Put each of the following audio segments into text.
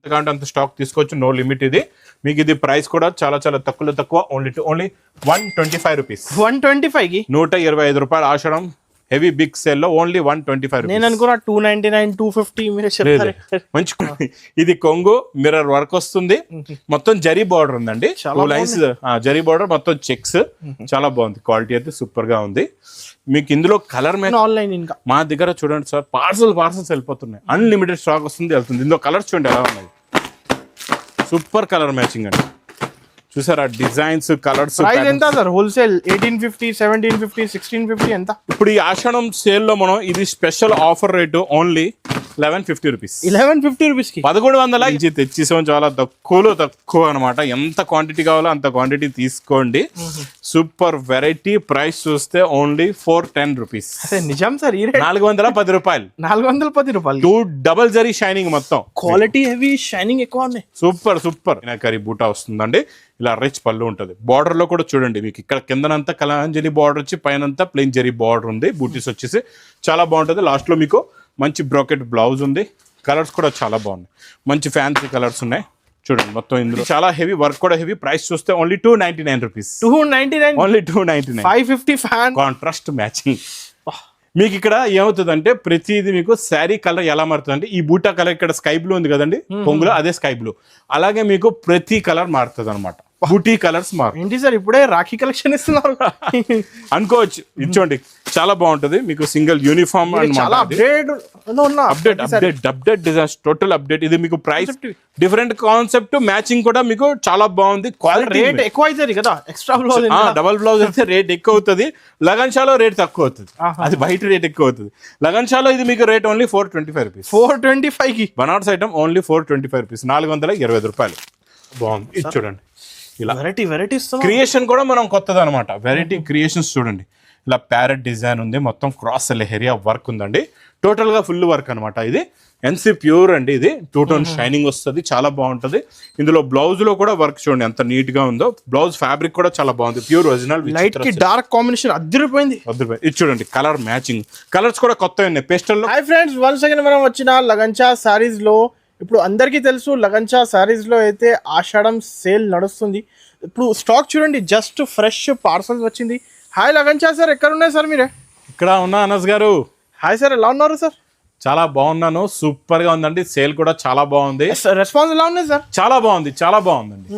ఎంతకంటే అంత స్టాక్ తీసుకోవచ్చు, నో లిమిట్ ఇది. మీకు ఇది ప్రైస్ కూడా చాలా చాలా తక్కువ, ఓన్లీ 125 రూపీస్. 125కి 125 రూపాయలు ఆషాఢం హెవీ బిగ్ సేల్ లో ఓన్లీ 125 నేను అనుకున్నా 299 250 మీరే చెప్తారు. మంచి ఇది కొంగు మిర్రర్ వర్క్ వస్తుంది, మొత్తం జరీ బార్డర్ ఉందండి, 2 లైన్స్ జరీ బార్డర్, మొత్తం చెక్స్, చాలా బాగుంది. క్వాలిటీ అయితే సూపర్ గా ఉంది. మీకు ఇందులో కలర్ ఆన్లైన్ ఇంకా మా దగ్గర చూడండి సార్, పార్సల్స్ వెళ్ళిపోతున్నాయి, అన్లిమిటెడ్ స్టాక్ వస్తుంది వెళ్తుంది. ఇందులో కలర్స్ చూడండి ఎలా ఉన్నాయి, సూపర్ కలర్ మ్యాచింగ్ అండి. చూసారా డిజైన్స్, కలర్స్. ప్రైస్ ఎంత సార్ హోల్సేల్? 1850, 1750, 1650 ఎంత? ఇప్పుడు ఈ ఆషాఢం సేల్ లో మనం ఇది special offer rate only 1150 rupees. 1150 rupees కి 1100 ఇంచి తెచ్చేసాం. చాలా తక్కువ అనమాట. ఎంత క్వాంటిటీ కావాలో అంత క్వాంటిటీ తీసుకోండి. Super variety. ప్రైస్ చూస్తే ఓన్లీ 410 రూపీస్. నిజం సార్, 410 రూపాయలు. 410 రూపాయలు. 2 డబల్ జరీ షైనింగ్, మొత్తం క్వాలిటీ హెవీ, షైనింగ్ ఎక్కువ ఉన్నాయి. సూపర్ కరీ బూటా వస్తుందండి. ఇలా రిచ్ పళ్ళు ఉంటుంది. బార్డర్ లో కూడా చూడండి, మీకు ఇక్కడ కిందనంతా కలాంజలి బార్డర్ వచ్చి పైనంతా ప్లెయిన్ జరీ బార్డర్ ఉంది. బూటీస్ వచ్చేసి చాలా బాగుంటుంది. లాస్ట్ లో మీకు మంచి బ్రాకెట్ బ్లౌజ్ ఉంది. కలర్స్ కూడా చాలా బాగున్నాయి, మంచి ఫ్యాన్సీ కలర్స్ ఉన్నాయి. చూడండి మొత్తం ఇందులో చాలా హెవీ వర్క్ కూడా హెవీ. ప్రైస్ చూస్తే only 299 rupees. 299 only 299. 550 fan contrast matching. మీకు ఇక్కడ ఏమవుతుందంటే ప్రతిది మీకు శారీ కలర్ ఎలా మారుతుంది అంటే, ఈ బూటా కలర్ ఇక్కడ స్కై బ్లూ ఉంది కదండి పొంగులో, అదే స్కై బ్లూ. అలాగే మీకు ప్రతి కలర్ మారుతుంది అనమాట. బూటీ కలర్స్ ఏంటి సార్ ఇప్పుడే రాఖీ కలెక్షన్ ఇస్తున్నారు అనుకోవచ్చు. ఇచ్చోండి చాలా బాగుంటది. మీకు single uniform update designs, total update. ఇది మీకు ప్రైస్ డిఫరెంట్ కాన్సెప్ట్, మ్యాచింగ్ కూడా మీకు చాలా బాగుంది. క్వాలిటీ రేట్ ఎక్కువ అవుతుంది కదా, ఎక్స్ట్రా బ్లౌజ్ డబల్ బ్లౌజ్ అయితే రేట్ ఎక్కువ అవుతుంది. లగన్ షాలో రేట్ తక్కువ అవుతుంది, అది బయట రేట్ ఎక్కువ అవుతుంది. లగన్ షాలో ఇది మీకు రేట్ ఓన్లీ 425 రూపీస్. 425 కి బనారస్ ఐటమ్ ఓన్లీ 425 రూపీస్. 420 రూపాయలు. బాగుంది. ఇది చూడండి, ఇలా వెరైటీ క్రియేషన్ కూడా మనం కొత్తది అనమాట. వెరైటీ క్రియేషన్స్ చూడండి, ఇలా ప్యారెట్ డిజైన్ ఉంది, మొత్తం క్రాస్ లెహరియా వర్క్ ఉందండి. టోటల్ గా ఫుల్ వర్క్ అనమాట. ఇది ఎన్సీ ప్యూర్ అండి. ఇది 2 టోన్ షైనింగ్ వస్తుంది, చాలా బాగుంటది. ఇందులో బ్లౌజ్ లో కూడా వర్క్ చూడండి ఎంత నీట్ గా ఉందో. బ్లౌజ్ ఫ్యాబ్రిక్ కూడా చాలా బాగుంది, ప్యూర్ ఒరిజినల్. లైట్ కి డార్క్ కాంబినేషన్ అదిరిపోయింది. ఇది చూడండి, కలర్ మ్యాచింగ్, కలర్స్ కూడా కొత్తగా ఉన్నాయి. పేస్టల్ లో. హాయ్ ఫ్రెండ్స్, వన్స్ అగైన్ మనం వచ్చిన లగన్చా సారీస్ లో. ఇప్పుడు అందరికీ తెలుసు లగన్చా సారీస్ లో అయితే ఆషాఢం సేల్ నడుస్తుంది. ఇప్పుడు స్టాక్ చూడండి, జస్ట్ ఫ్రెష్ పార్సల్స్ వచ్చింది. హాయ్ లగన్చా సార్, ఎక్కడ ఉన్నాయి సార్ మీరే? ఇక్కడ ఉన్నా అనస్ గారు. హాయ్ సార్, ఎలా ఉన్నారు సార్? చాలా బాగున్నాను, సూపర్ గా ఉందండి. సేల్ కూడా చాలా బాగుంది. రెస్పాన్స్ ఎలా ఉన్నాయి సార్? చాలా బాగుందండి.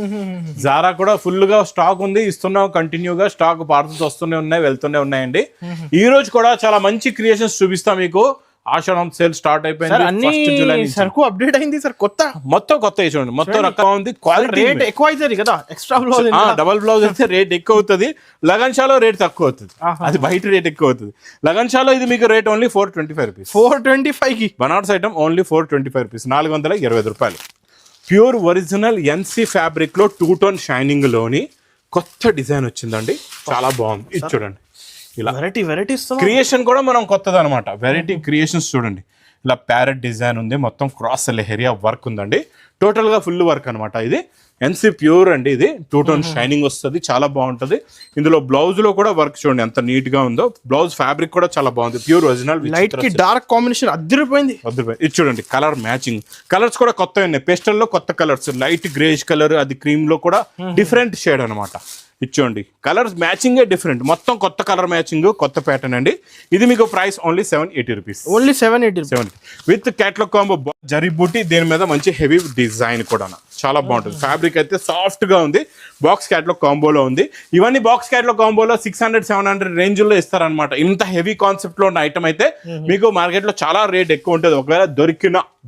జారా కూడా ఫుల్ గా స్టాక్ ఉంది, ఇస్తున్నాం కంటిన్యూగా. స్టాక్ పార్సల్స్ వస్తూనే ఉన్నాయి, వెళ్తూనే ఉన్నాయండి. ఈ రోజు కూడా చాలా మంచి క్రియేషన్స్ చూపిస్తాం మీకు. ఆషాఢం సేల్ స్టార్ట్ అయిపోయింది. సరుకు అప్డేట్ అయింది సార్, మొత్తం కొత్త చూడండి, మొత్తం రకం ఉంది. క్వాలిటీ రేట్ ఎక్కువ అవుతుంది కదా, ఎక్స్ట్రా బ్లౌజ్ డబల్ బ్లౌజ్ అయితే రేట్ ఎక్కువ అవుతుంది. లగన్ షాలో రేట్ తక్కువ అవుతుంది, అది బయట రేట్ ఎక్కువ అవుతుంది. లగన్ షాలో ఇది మీకు రేట్ ఓన్లీ 425 రూపీస్. 425 కి బనారస్ ఐటమ్ ఓన్లీ 425 రూపీస్. 420 రూపాయలు. ప్యూర్ ఒరిజినల్ ఎన్సీ ఫ్యాబ్రిక్ లో 2 టోన్ షైనింగ్ లోని కొత్త డిజైన్ వచ్చిందండి, చాలా బాగుంది. ఇది చూడండి, ఇలా వెరైటీ క్రియేషన్ కూడా మనం కొత్తది అనమాట. వెరైటీ క్రియేషన్స్ చూడండి, ఇలా ప్యారెట్ డిజైన్ ఉంది, మొత్తం క్రాస్ లెహరియా వర్క్ ఉందండి. టోటల్ గా ఫుల్ వర్క్ అనమాట. ఇది ఎన్సీ ప్యూర్ అండి. ఇది 2 టోన్ షైనింగ్ వస్తుంది, చాలా బాగుంటది. ఇందులో బ్లౌజ్ లో కూడా వర్క్ చూడండి ఎంత నీట్ గా ఉందో. బ్లౌజ్ ఫ్యాబ్రిక్ కూడా చాలా బాగుంది, ప్యూర్ ఒరిజినల్. లైట్ కి డార్క్ కాంబినేషన్ అదిరిపోయింది. ఇది చూడండి, కలర్ మ్యాచింగ్, కలర్స్ కూడా కొత్తగా ఉన్నాయి. పేస్టల్ లో కొత్త కలర్స్, లైట్ గ్రేష్ కలర్, అది క్రీమ్ లో కూడా డిఫరెంట్ షేడ్ అనమాట. ఇచ్చోండి, కలర్స్ మ్యాచింగ్ డిఫరెంట్, మొత్తం కొత్త కలర్ మ్యాచింగ్, కొత్త ప్యాటర్న్ అండి. ఇది మీకు price only 780 rupees. Only 780 with catalogue combo zari buti. దీని మీద మంచి హెవీ డిజైన్ కూడా చాలా బాగుంటుంది. ఫ్యాబ్రిక్ అయితే సాఫ్ట్ గా ఉంది. బాక్స్ క్యాట్లాగ్ కాంబోలో ఉంది. ఇవన్నీ బాక్స్ క్యాట్లాగ్ కాంబోలో 600-700 రేంజ్ లో ఇస్తారనమాట. ఇంత హెవీ కాన్సెప్ట్ లో ఉన్న ఐటమ్ అయితే మీకు మార్కెట్ లో చాలా రేట్ ఎక్కువ ఉంటుంది. ఒకవేళ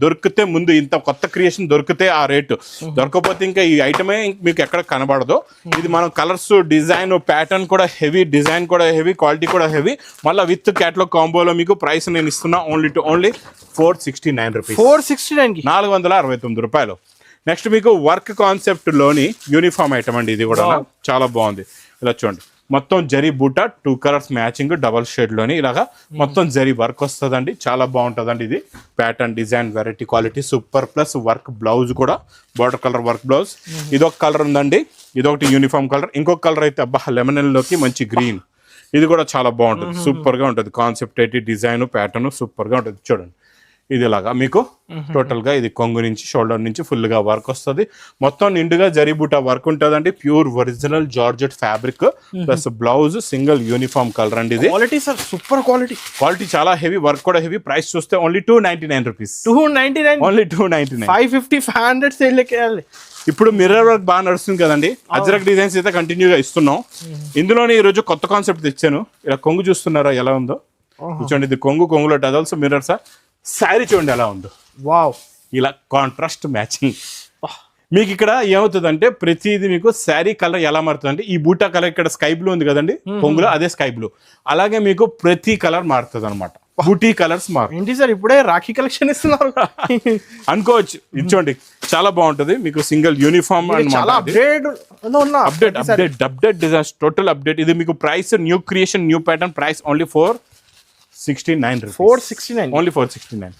దొరికితే ముందు, ఇంత కొత్త క్రియేషన్ దొరికితే ఆ రేటు, దొరకపోతే ఇంకా ఈ ఐటమే మీకు ఎక్కడ కనబడదు. ఇది మనం కలర్స్, డిజైన్, ప్యాటర్న్ కూడా హెవీ, డిజైన్ కూడా హెవీ, క్వాలిటీ కూడా హెవీ. మళ్ళీ విత్ క్యాట్లాగ్ కాంబోలో మీకు ప్రైస్ నేను ఇస్తున్నా ఓన్లీ 469 రూపీస్. 469 కి 469 రూపాయలు. నెక్స్ట్ మీకు వర్క్ కాన్సెప్ట్ లోని యూనిఫామ్ ఐటమ్ అండి. ఇది కూడా చాలా బాగుంది. ఇలా చూడండి, మొత్తం జరీ బూటా 2 కలర్స్ మ్యాచింగ్, డబల్ షేడ్ లోని ఇలాగా మొత్తం జరీ వర్క్ వస్తుందండి. చాలా బాగుంటుందండి. ఇది pattern, design, variety, quality super. Plus work blouse కూడా బార్డర్ కలర్ వర్క్ బ్లౌజ్. ఇదొక కలర్ ఉందండి, ఇదొకటి యూనిఫామ్ కలర్. ఇంకొక కలర్ అయితే అబ్బా లెమన్ లోకి మంచి గ్రీన్. ఇది కూడా చాలా బాగుంటుంది, సూపర్ గా ఉంటుంది. కాన్సెప్ట్ అయితే డిజైన్, ప్యాటర్న్ సూపర్ గా ఉంటుంది. చూడండి, ఇది ఇలాగా మీకు టోటల్ గా ఇది కొంగు నుంచి షోల్డర్ నుంచి ఫుల్ గా వర్క్ వస్తుంది. మొత్తం నిండుగా జరీబూటా వర్క్ ఉంటుందండి. Pure original georgette fabric plus blouse single uniform colour అండి. ఇది క్వాలిటీ సార్ సూపర్ క్వాలిటీ చాలా హెవీ, వర్క్ కూడా హెవీ. ప్రైస్ చూస్తే ఓన్లీ 299 రూపీస్. 299 ఓన్లీ 299. 550 500 సేల్ లెక్కేయాలి. ఇప్పుడు మిర్రర్ వర్క్ బాగా నడుస్తుంది కదండి. అజ్రక్ డిజైన్స్ అయితే కంటిన్యూగా ఇస్తున్నాం. ఇందులోనే ఈ రోజు కొత్త కాన్సెప్ట్ తెచ్చాను. ఇలా కొంగు చూస్తున్నారా ఎలా ఉందో చూడండి. ఇది కొంగులో టజల్స్ మిర్రర్స్. శారీ చూడండి ఎలా ఉందో. వావ్, ఇలా కాంట్రాస్ట్ మ్యాచింగ్. మీకు ఇక్కడ ఏమవుతుందంటే ప్రతిది మీకు శారీ కలర్ ఎలా మారుతుంది అంటే ఈ బూటా కలర్ ఇక్కడ స్కై బ్లూ ఉంది కదండి కొంగులో, అదే స్కై బ్లూ. అలాగే మీకు ప్రతి కలర్ మారుతుంది అనమాట. బూటీ కలర్స్ మారు. ఏంటి సార్ ఇప్పుడే రాఖీ కలెక్షన్ ఇస్తున్నారు అనుకోవచ్చు. ఇచ్చోండి చాలా బాగుంటది. మీకు single uniform update designs total update. ఇది మీకు price new creation new pattern. Price only 469. Only 469.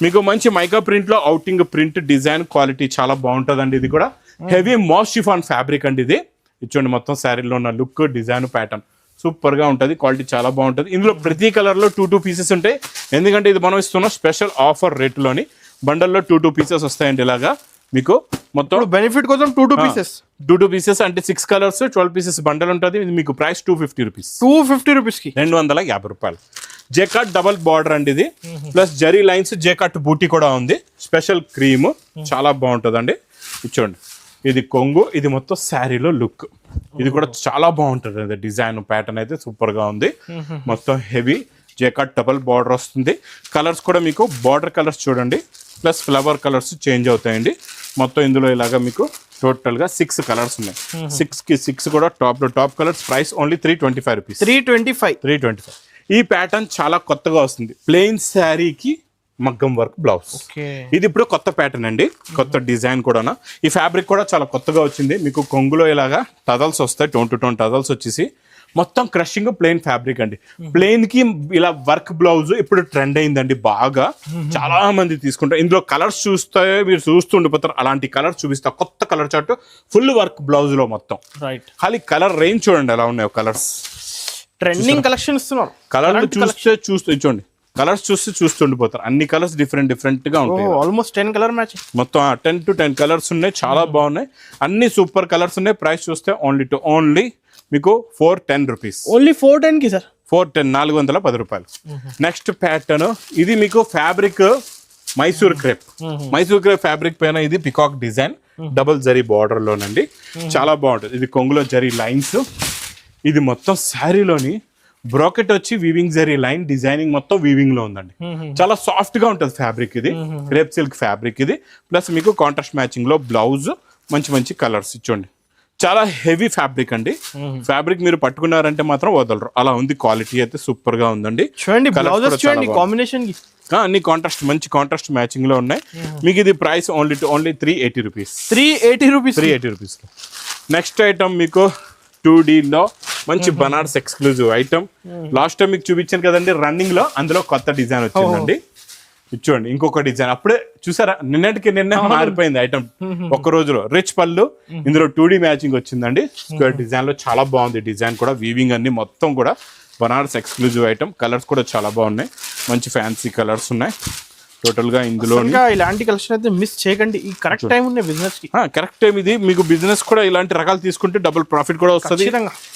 మీకు మంచి మైకా ప్రింట్ లో అవుటింగ్ ప్రింట్ డిజైన్ క్వాలిటీ చాలా బాగుంటుందండి. ఇది కూడా హెవీ మాస్ షిఫాన్ ఫ్యాబ్రిక్ అండి. ఇది ఇచ్చోండి మొత్తం శారీలో ఉన్న లుక్ డిజైన్ ప్యాటర్న్ సూపర్ గా ఉంటుంది. క్వాలిటీ చాలా బాగుంటుంది. ఇందులో ప్రతి కలర్ లో 2 పీసెస్ ఉంటాయి. ఎందుకంటే ఇది మనం ఇస్తున్న స్పెషల్ ఆఫర్ రేట్ లోని బండల్లో 2 పీసెస్ వస్తాయండి. ఇలాగా మీకు మొత్తం బెనిఫిట్ కోసం 2 పీసెస్. 2 పీసెస్ అంటే 6 కలర్స్ 12 పీసెస్ బండల్ ఉంటుంది. ఇది మీకు ప్రైస్ 250 రూపీస్. 250 రూపీస్ కి 250 రూపాయలు. జేకాట్ డబల్ బార్డర్ అండి ఇది. ప్లస్ జరీ లైన్స్ జేకాట్ బూటీ కూడా ఉంది. స్పెషల్ క్రీమ్ చాలా బాగుంటుందండి. చూడండి ఇది కొంగు, ఇది మొత్తం శారీలో లుక్. ఇది కూడా చాలా బాగుంటుంది. అది డిజైన్ ప్యాటర్న్ అయితే సూపర్ గా ఉంది. మొత్తం హెవీ జేకాట్ డబల్ బార్డర్ వస్తుంది. కలర్స్ కూడా మీకు బార్డర్ కలర్స్ చూడండి ప్లస్ ఫ్లవర్ కలర్స్ చేంజ్ అవుతాయండి. మొత్తం ఇందులో ఇలాగా మీకు టోటల్ గా 6 కలర్స్ ఉన్నాయి. 6 కి 6 కూడా top colours. Price only 325 rupees. 325. ఈ ప్యాటర్న్ చాలా కొత్తగా వస్తుంది. ప్లెయిన్ శారీకి మగ్గం వర్క్ బ్లౌజ్. ఇది ఇప్పుడు కొత్త ప్యాటర్న్ అండి, కొత్త డిజైన్ కూడా. ఈ ఫ్యాబ్రిక్ కూడా చాలా కొత్తగా వచ్చింది. మీకు కొంగులో ఇలాగా టజల్స్ వస్తాయి. టోన్ టు టోన్ టజల్స్ వచ్చేసి మొత్తం క్రషింగ్ ప్లెయిన్ ఫ్యాబ్రిక్ అండి. ప్లెయిన్ కి ఇలా వర్క్ బ్లౌజ్ ఇప్పుడు ట్రెండ్ అయిందండి బాగా. చాలా మంది తీసుకుంటారు. ఇందులో కలర్స్ చూస్తే మీరు చూస్తుండిపోతారు. అలాంటి కలర్స్ చూపిస్తా. కొత్త colour chart full work blouse లో మొత్తం. రైట్, ఖాళీ కలర్ రేంజ్ చూడండి ఎలా ఉన్నాయో కలర్స్. ట్రెండింగ్ కలెక్షన్ ఇస్తున్నారు. కలర్ చూస్తే చూడండి. కలర్స్ చూస్తుండిపోతారు. అన్ని కలర్స్ డిఫరెంట్ గా ఉంటాయి. Almost 10 colour match. మొత్తం 10 to 10 కలర్స్ ఉన్నాయి. చాలా బాగున్నాయి. అన్ని సూపర్ కలర్స్ ఉన్నాయి. ప్రైస్ చూస్తే ఓన్లీ మీకు 410 రూపీస్. ఓన్లీ 410 కి సార్. 410 410 రూపాయలు. నెక్స్ట్ ప్యాటర్న్ ఇది మీకు fabric Mysore crepe. Mysore crepe fabric పైన ఇది peacock design double zari border లోనండి. చాలా బాగుంటుంది. ఇది కొంగులో జరీ లైన్స్. ఇది మొత్తం శారీలోని బ్రాకెట్ వచ్చి వీవింగ్ జరీ లైన్ డిజైనింగ్ మొత్తం వీవింగ్ లో ఉందండి. చాలా సాఫ్ట్ గా ఉంటుంది ఫ్యాబ్రిక్. ఇది క్రేప్ సిల్క్ ఫ్యాబ్రిక్ ఇది. ప్లస్ మీకు కాంట్రాస్ట్ మ్యాచింగ్ లో బ్లౌజ్ మంచి కలర్స్ ఇచ్చోండి. చాలా హెవీ ఫ్యాబ్రిక్ అండి. ఫ్యాబ్రిక్ మీరు పట్టుకున్నారంటే మాత్రం వదలరు. అలా ఉంది. క్వాలిటీ అయితే సూపర్ గా ఉందండి. చూడండి కాంబినేషన్ అన్ని మంచి కాంట్రాస్ట్ మ్యాచింగ్ లో ఉన్నాయి. మీకు ఇది price only 380 rupees. 380 rupees. Next item మీకు 2D లో మంచి Banaras exclusive item. Last time మీకు చూపించాను కదండి రన్నింగ్ లో. అందులో కొత్త డిజైన్ వచ్చిందండి. చూడండి ఇంకొక డిజైన్. అప్పుడే చూసారా నిన్న మారిపోయింది ఐటమ్ ఒక్క రోజులో. రిచ్ పళ్ళు, ఇందులో 2D మ్యాచింగ్ వచ్చిందండి. స్క్వేర్ డిజైన్ లో చాలా బాగుంది. డిజైన్ కూడా వీవింగ్ అన్ని మొత్తం కూడా బనారస్ ఎక్స్క్లూజివ్ ఐటమ్. కలర్స్ కూడా చాలా బాగున్నాయి. మంచి ఫ్యాన్సీ కలర్స్ ఉన్నాయి. టోటల్ గా ఇందులో ఇలాంటి కలెక్షన్ అయితే మిస్ చేయకండి. ఈ కరెక్ట్ టైం ఉన్న బిజినెస్ కి కరెక్ట్ టైం ఇది. మీకు బిజినెస్ కూడా ఇలాంటి రకాలు తీసుకుంటే డబుల్ ప్రాఫిట్ కూడా వస్తుంది.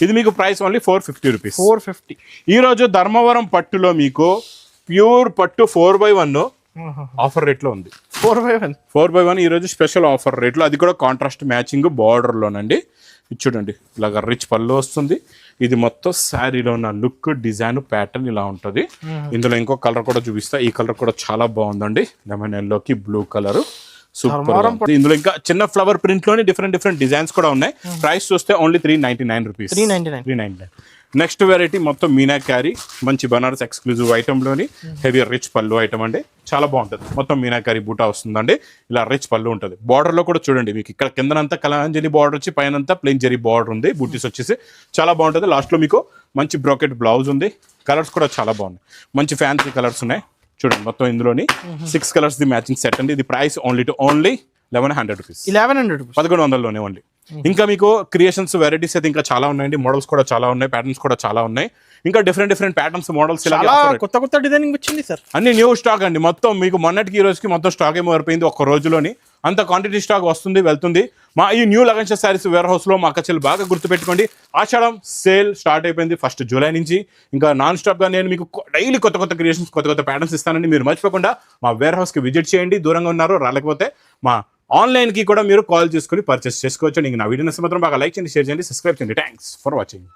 ఇది మీకు ప్రైస్ ఓన్లీ 450 రూపీస్. 450. ఈ రోజు ధర్మవరం పట్టులో మీకు ప్యూర్ పట్టు 4x1 ఆఫర్ రేట్ లో ఉంది. 4x1 ఈ రోజు స్పెషల్ ఆఫర్ రేట్ లో. అది కూడా కాంట్రాస్ట్ మ్యాచింగ్ బార్డర్ లోనండి. ఇది చూడండి ఇలాగ రిచ్ పళ్ళు వస్తుంది. ఇది మొత్తం శారీలో ఉన్న లుక్ డిజైన్ ప్యాటర్న్ ఇలా ఉంటుంది. ఇందులో ఇంకో కలర్ కూడా చూపిస్తా. ఈ కలర్ కూడా చాలా బాగుందండి. లెమన్ ఎల్లోకి బ్లూ కలర్ సూపర్. ఇందులో ఇంకా చిన్న ఫ్లవర్ ప్రింట్ లోని డిఫరెంట్ డిజైన్స్ కూడా ఉన్నాయి. ప్రైస్ చూస్తే ఓన్లీ 399 రూపీస్. 399. నెక్స్ట్ వెరైటీ మొత్తం మీనా క్యారీ మంచి బనారస్ ఎక్స్క్లూజివ్ ఐటమ్ లోని హెవీ రిచ్ పళ్ళు ఐటమ్ అండి. చాలా బాగుంటుంది. మొత్తం మీనా క్యారీ బూటా వస్తుందండి. ఇలా రిచ్ పళ్ళు ఉంటుంది. బార్డర్ లో కూడా చూడండి మీకు ఇక్కడ కిందనంతా కలాంజలి బార్డర్ వచ్చి పైనంతా ప్లెయిన్ జరీ బార్డర్ ఉంది. బూటీస్ వచ్చేసి చాలా బాగుంటుంది. లాస్ట్ లో మీకు మంచి బ్రాకెట్ బ్లౌజ్ ఉంది. కలర్స్ కూడా చాలా బాగున్నాయి. మంచి ఫ్యాన్సీ కలర్స్ ఉన్నాయి. చూడండి మొత్తం ఇందులోని 6 కలర్స్ ది మ్యాచింగ్ సెట్ అండి. ఇది ప్రైస్ ఓన్లీ 1100 రూపీస్. 1100 లోనే ఓన్లీ. ఇంకా మీకు క్రియేషన్స్ వెరైటీస్ అయితే ఇంకా చాలా ఉన్నాయండి, మోడల్స్ కూడా చాలా ఉన్నాయి, ప్యాటర్న్స్ కూడా చాలా ఉన్నాయి, ఇంకా డిఫరెంట్ ప్యాటర్న్స్ మోడల్స్ చాలా కొత్త డిజైనింగ్ వచ్చింది సార్. అన్ని న్యూ స్టాక్ అండి. మొత్తం మీకు మొన్నటికి ఈ రోజుకి మొత్తం స్టాక్ ఏమో మారిపోయింది ఒక్క రోజులోని, అంత క్వాంటిటీ స్టాక్ వస్తుంది వెళ్తుంది. మా ఈ new Lagan Shah saris warehouse లో మా అక్కచెల్లి బాగా గుర్తుపెట్టుకోండి, ఆషాఢం సేల్ స్టార్ట్ అయిపోయింది 1 జూలై నుంచి. ఇంకా నాన్ స్టాప్ గా నేను మీకు డైలీ కొత్త క్రియేషన్స్ కొత్త ప్యాటర్న్స్ ఇస్తానండి. మీరు మర్చిపోకుండా మా వేర్ హౌస్ కి విజిట్ చేయండి, దూరంగా ఉన్నారు రాలేకపోతే మా ఆన్లైన్ కి కూడా మీరు కాల్ చేసుకుని పర్చేస్ చేసుకోవచ్చు. నా వీడియో నచ్చితే మాత్రం బాగా లైక్ చేయండి, షేర్ చేయండి, సబ్స్క్రైబ్ చేయండి. Thanks for watching.